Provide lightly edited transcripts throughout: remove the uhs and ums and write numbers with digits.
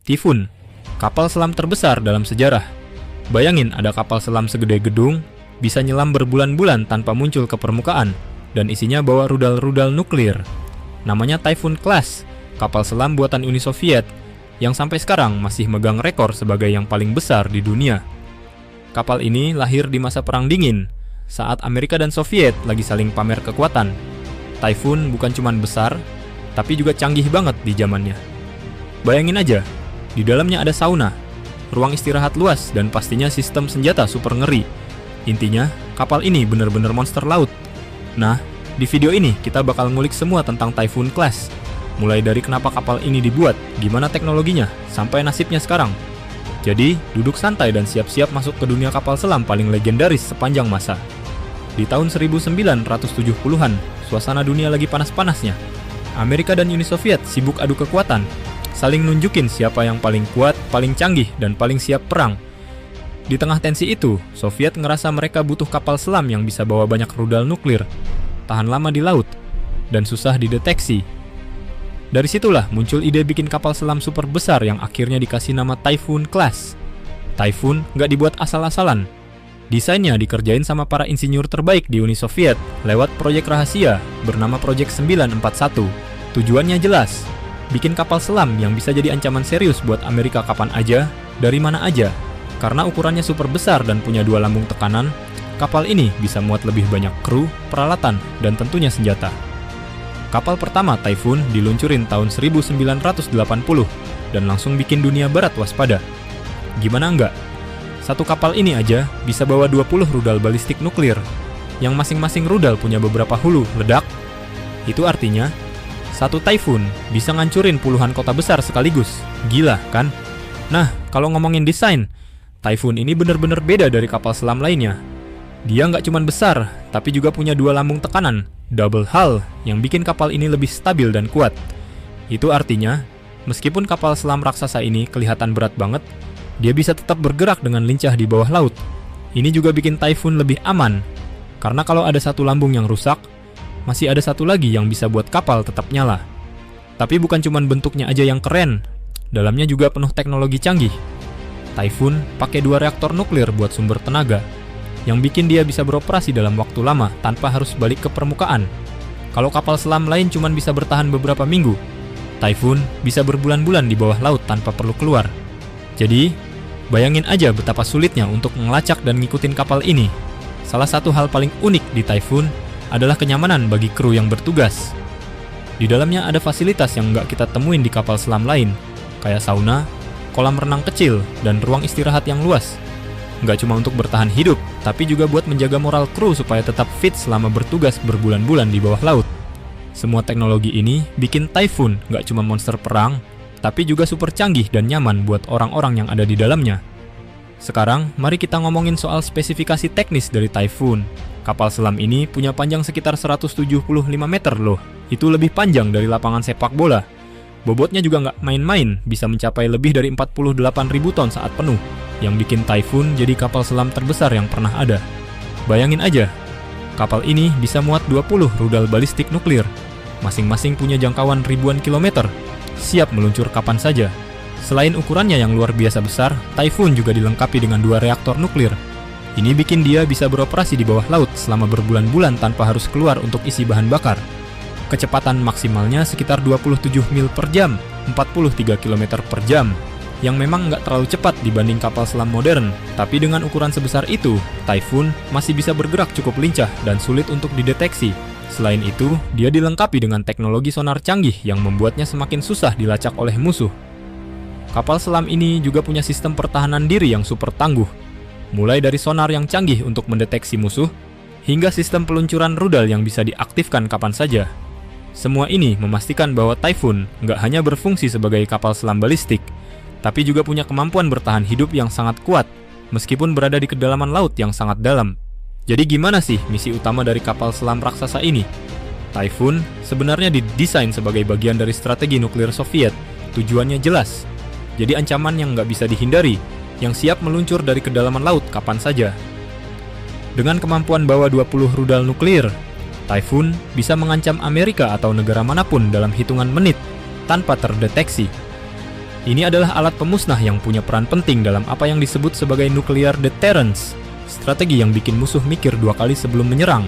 Typhoon, kapal selam terbesar dalam sejarah. Bayangin ada kapal selam segede gedung, bisa nyelam berbulan-bulan tanpa muncul ke permukaan, dan isinya bawa rudal-rudal nuklir. Namanya Typhoon Class, kapal selam buatan Uni Soviet, yang sampai sekarang masih megang rekor sebagai yang paling besar di dunia. Kapal ini lahir di masa Perang Dingin, saat Amerika dan Soviet lagi saling pamer kekuatan. Typhoon bukan cuma besar, tapi juga canggih banget di zamannya. Bayangin aja, di dalamnya ada sauna, ruang istirahat luas, dan pastinya sistem senjata super ngeri. Intinya, kapal ini bener-bener monster laut. Nah, di video ini kita bakal ngulik semua tentang Typhoon Class. Mulai dari kenapa kapal ini dibuat, gimana teknologinya, sampai nasibnya sekarang. Jadi, duduk santai dan siap-siap masuk ke dunia kapal selam paling legendaris sepanjang masa. Di tahun 1970-an, suasana dunia lagi panas-panasnya. Amerika dan Uni Soviet sibuk adu kekuatan, saling nunjukin siapa yang paling kuat, paling canggih, dan paling siap perang. Di tengah tensi itu, Soviet ngerasa mereka butuh kapal selam yang bisa bawa banyak rudal nuklir, tahan lama di laut, dan susah dideteksi. Dari situlah muncul ide bikin kapal selam super besar yang akhirnya dikasih nama Typhoon Class. Typhoon nggak dibuat asal-asalan. Desainnya dikerjain sama para insinyur terbaik di Uni Soviet lewat proyek rahasia bernama Project 941. Tujuannya jelas, bikin kapal selam yang bisa jadi ancaman serius buat Amerika kapan aja, dari mana aja. Karena ukurannya super besar dan punya 2 lambung tekanan, kapal ini bisa muat lebih banyak kru, peralatan, dan tentunya senjata. Kapal pertama Typhoon diluncurin tahun 1980 dan langsung bikin dunia barat waspada. Gimana enggak? Satu kapal ini aja bisa bawa 20 rudal balistik nuklir, yang masing-masing rudal punya beberapa hulu ledak. Itu artinya, satu Typhoon bisa ngancurin puluhan kota besar sekaligus. Gila, kan? Nah, kalau ngomongin desain, Typhoon ini bener-bener beda dari kapal selam lainnya. Dia nggak cuma besar, tapi juga punya 2 lambung tekanan, double hull, yang bikin kapal ini lebih stabil dan kuat. Itu artinya, meskipun kapal selam raksasa ini kelihatan berat banget, dia bisa tetap bergerak dengan lincah di bawah laut. Ini juga bikin Typhoon lebih aman, karena kalau ada satu lambung yang rusak, masih ada satu lagi yang bisa buat kapal tetap nyala. Tapi bukan cuma bentuknya aja yang keren, dalamnya juga penuh teknologi canggih. Typhoon pakai 2 reaktor nuklir buat sumber tenaga, yang bikin dia bisa beroperasi dalam waktu lama tanpa harus balik ke permukaan. Kalau kapal selam lain cuma bisa bertahan beberapa minggu, Typhoon bisa berbulan-bulan di bawah laut tanpa perlu keluar. Jadi, bayangin aja betapa sulitnya untuk ngelacak dan ngikutin kapal ini. Salah satu hal paling unik di Typhoon adalah kenyamanan bagi kru yang bertugas. Di dalamnya ada fasilitas yang nggak kita temuin di kapal selam lain, kayak sauna, kolam renang kecil, dan ruang istirahat yang luas. Nggak cuma untuk bertahan hidup, tapi juga buat menjaga moral kru supaya tetap fit selama bertugas berbulan-bulan di bawah laut. Semua teknologi ini bikin Typhoon nggak cuma monster perang, tapi juga super canggih dan nyaman buat orang-orang yang ada di dalamnya. Sekarang, mari kita ngomongin soal spesifikasi teknis dari Typhoon. Kapal selam ini punya panjang sekitar 175 meter loh. Itu lebih panjang dari lapangan sepak bola. Bobotnya juga nggak main-main, bisa mencapai lebih dari 48.000 ton saat penuh, yang bikin Typhoon jadi kapal selam terbesar yang pernah ada. Bayangin aja, kapal ini bisa muat 20 rudal balistik nuklir. Masing-masing punya jangkauan ribuan kilometer, siap meluncur kapan saja. Selain ukurannya yang luar biasa besar, Typhoon juga dilengkapi dengan 2 reaktor nuklir. Ini bikin dia bisa beroperasi di bawah laut selama berbulan-bulan tanpa harus keluar untuk isi bahan bakar. Kecepatan maksimalnya sekitar 27 mil per jam, 43 km per jam, yang memang nggak terlalu cepat dibanding kapal selam modern. Tapi dengan ukuran sebesar itu, Typhoon masih bisa bergerak cukup lincah dan sulit untuk dideteksi. Selain itu, dia dilengkapi dengan teknologi sonar canggih yang membuatnya semakin susah dilacak oleh musuh. Kapal selam ini juga punya sistem pertahanan diri yang super tangguh, mulai dari sonar yang canggih untuk mendeteksi musuh, hingga sistem peluncuran rudal yang bisa diaktifkan kapan saja. Semua ini memastikan bahwa Typhoon nggak hanya berfungsi sebagai kapal selam balistik, tapi juga punya kemampuan bertahan hidup yang sangat kuat, meskipun berada di kedalaman laut yang sangat dalam. Jadi gimana sih misi utama dari kapal selam raksasa ini? Typhoon sebenarnya didesain sebagai bagian dari strategi nuklir Soviet. Tujuannya jelas, jadi ancaman yang nggak bisa dihindari, yang siap meluncur dari kedalaman laut kapan saja. Dengan kemampuan bawa 20 rudal nuklir, Typhoon bisa mengancam Amerika atau negara manapun dalam hitungan menit tanpa terdeteksi. Ini adalah alat pemusnah yang punya peran penting dalam apa yang disebut sebagai nuclear deterrence, strategi yang bikin musuh mikir 2 kali sebelum menyerang.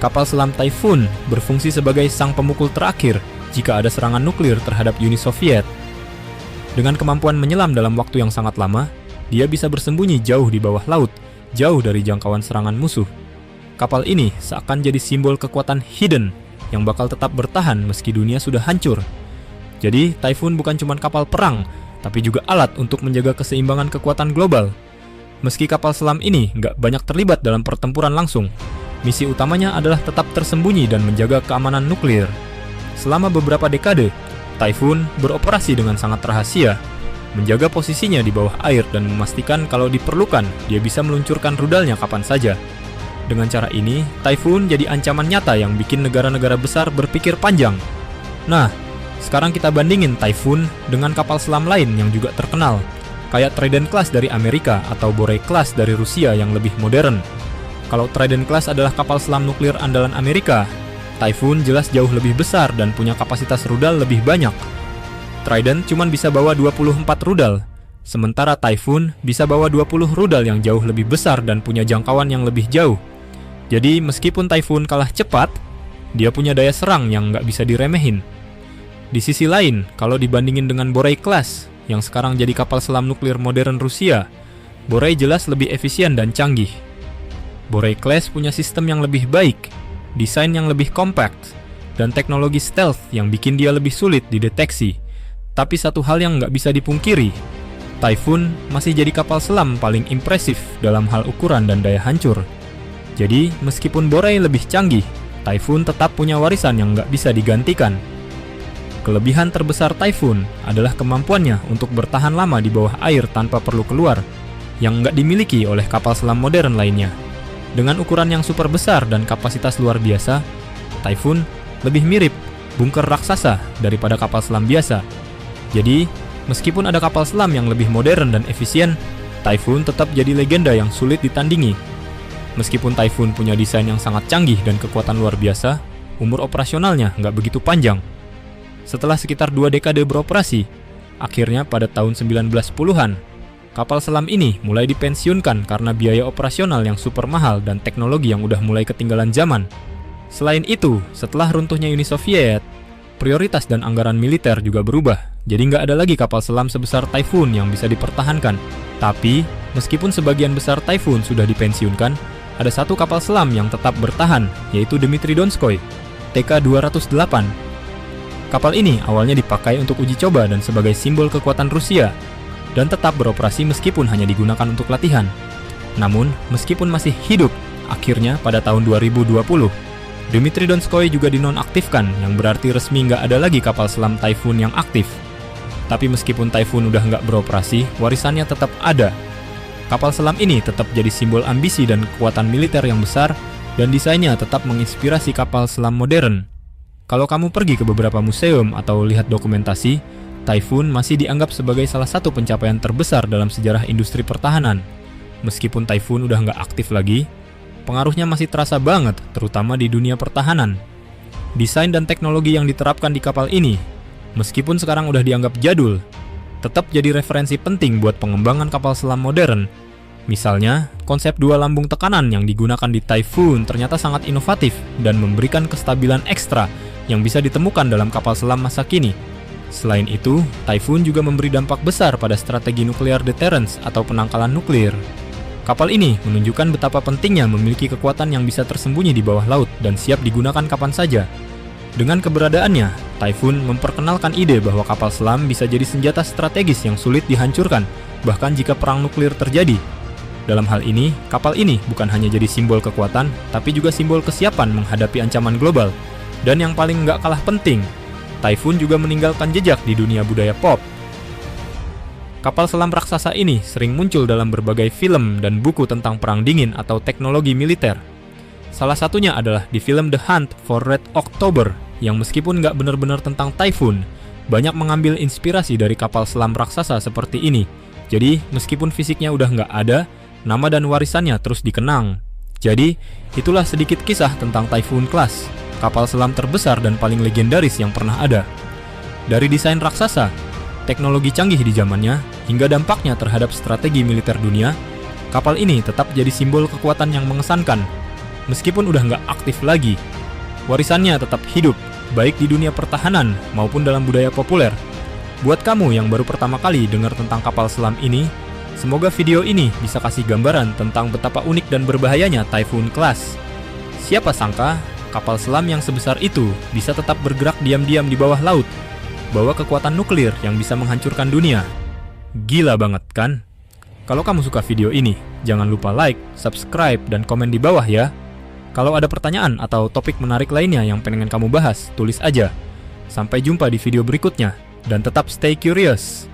Kapal selam Typhoon berfungsi sebagai sang pemukul terakhir jika ada serangan nuklir terhadap Uni Soviet. Dengan kemampuan menyelam dalam waktu yang sangat lama, dia bisa bersembunyi jauh di bawah laut, jauh dari jangkauan serangan musuh. Kapal ini seakan jadi simbol kekuatan hidden yang bakal tetap bertahan meski dunia sudah hancur. Jadi, Typhoon bukan cuma kapal perang, tapi juga alat untuk menjaga keseimbangan kekuatan global. Meski kapal selam ini nggak banyak terlibat dalam pertempuran langsung, misi utamanya adalah tetap tersembunyi dan menjaga keamanan nuklir. Selama beberapa dekade, Typhoon beroperasi dengan sangat rahasia, menjaga posisinya di bawah air dan memastikan kalau diperlukan, dia bisa meluncurkan rudalnya kapan saja. Dengan cara ini, Typhoon jadi ancaman nyata yang bikin negara-negara besar berpikir panjang. Nah, sekarang kita bandingin Typhoon dengan kapal selam lain yang juga terkenal, kayak Trident Class dari Amerika atau Borei Class dari Rusia yang lebih modern. Kalau Trident Class adalah kapal selam nuklir andalan Amerika, Typhoon jelas jauh lebih besar dan punya kapasitas rudal lebih banyak. Trident cuma bisa bawa 24 rudal, sementara Typhoon bisa bawa 20 rudal yang jauh lebih besar dan punya jangkauan yang lebih jauh. Jadi meskipun Typhoon kalah cepat, dia punya daya serang yang nggak bisa diremehin. Di sisi lain, kalau dibandingin dengan Borei Class, yang sekarang jadi kapal selam nuklir modern Rusia, Borei jelas lebih efisien dan canggih. Borei Class punya sistem yang lebih baik, desain yang lebih compact, dan teknologi stealth yang bikin dia lebih sulit dideteksi. Tapi satu hal yang nggak bisa dipungkiri, Typhoon masih jadi kapal selam paling impresif dalam hal ukuran dan daya hancur. Jadi, meskipun Borei lebih canggih, Typhoon tetap punya warisan yang nggak bisa digantikan. Kelebihan terbesar Typhoon adalah kemampuannya untuk bertahan lama di bawah air tanpa perlu keluar, yang nggak dimiliki oleh kapal selam modern lainnya. Dengan ukuran yang super besar dan kapasitas luar biasa, Typhoon lebih mirip bunker raksasa daripada kapal selam biasa. Jadi, meskipun ada kapal selam yang lebih modern dan efisien, Typhoon tetap jadi legenda yang sulit ditandingi. Meskipun Typhoon punya desain yang sangat canggih dan kekuatan luar biasa, umur operasionalnya nggak begitu panjang. Setelah sekitar 2 dekade beroperasi, akhirnya pada tahun 1910-an, kapal selam ini mulai dipensiunkan karena biaya operasional yang super mahal dan teknologi yang udah mulai ketinggalan zaman. Selain itu, setelah runtuhnya Uni Soviet, prioritas dan anggaran militer juga berubah, jadi nggak ada lagi kapal selam sebesar Typhoon yang bisa dipertahankan. Tapi, meskipun sebagian besar Typhoon sudah dipensiunkan, ada satu kapal selam yang tetap bertahan, yaitu Dmitry Donskoy, TK-208. Kapal ini awalnya dipakai untuk uji coba dan sebagai simbol kekuatan Rusia, dan tetap beroperasi meskipun hanya digunakan untuk latihan. Namun, meskipun masih hidup, akhirnya pada tahun 2020, Dmitry Donskoy juga dinonaktifkan, yang berarti resmi nggak ada lagi kapal selam Typhoon yang aktif. Tapi meskipun Typhoon udah nggak beroperasi, warisannya tetap ada. Kapal selam ini tetap jadi simbol ambisi dan kekuatan militer yang besar, dan desainnya tetap menginspirasi kapal selam modern. Kalau kamu pergi ke beberapa museum atau lihat dokumentasi, Typhoon masih dianggap sebagai salah satu pencapaian terbesar dalam sejarah industri pertahanan. Meskipun Typhoon udah nggak aktif lagi, pengaruhnya masih terasa banget, terutama di dunia pertahanan. Desain dan teknologi yang diterapkan di kapal ini, meskipun sekarang udah dianggap jadul, tetap jadi referensi penting buat pengembangan kapal selam modern. Misalnya, konsep 2 lambung tekanan yang digunakan di Typhoon ternyata sangat inovatif dan memberikan kestabilan ekstra yang bisa ditemukan dalam kapal selam masa kini. Selain itu, Typhoon juga memberi dampak besar pada strategi nuclear deterrence atau penangkalan nuklir. Kapal ini menunjukkan betapa pentingnya memiliki kekuatan yang bisa tersembunyi di bawah laut dan siap digunakan kapan saja. Dengan keberadaannya, Typhoon memperkenalkan ide bahwa kapal selam bisa jadi senjata strategis yang sulit dihancurkan, bahkan jika perang nuklir terjadi. Dalam hal ini, kapal ini bukan hanya jadi simbol kekuatan, tapi juga simbol kesiapan menghadapi ancaman global. Dan yang paling nggak kalah penting, Typhoon juga meninggalkan jejak di dunia budaya pop. Kapal selam raksasa ini sering muncul dalam berbagai film dan buku tentang perang dingin atau teknologi militer. Salah satunya adalah di film The Hunt for Red October, yang meskipun nggak benar-benar tentang Typhoon, banyak mengambil inspirasi dari kapal selam raksasa seperti ini. Jadi, meskipun fisiknya udah nggak ada, nama dan warisannya terus dikenang. Jadi, itulah sedikit kisah tentang Typhoon Class, kapal selam terbesar dan paling legendaris yang pernah ada. Dari desain raksasa, teknologi canggih di zamannya, hingga dampaknya terhadap strategi militer dunia, kapal ini tetap jadi simbol kekuatan yang mengesankan. Meskipun udah nggak aktif lagi, warisannya tetap hidup, baik di dunia pertahanan maupun dalam budaya populer. Buat kamu yang baru pertama kali dengar tentang kapal selam ini, semoga video ini bisa kasih gambaran tentang betapa unik dan berbahayanya Typhoon Class. Siapa sangka, kapal selam yang sebesar itu bisa tetap bergerak diam-diam di bawah laut, bawa kekuatan nuklir yang bisa menghancurkan dunia. Gila banget kan? Kalau kamu suka video ini, jangan lupa like, subscribe, dan komen di bawah ya. Kalau ada pertanyaan atau topik menarik lainnya yang pengen kamu bahas, tulis aja. Sampai jumpa di video berikutnya, dan tetap stay curious.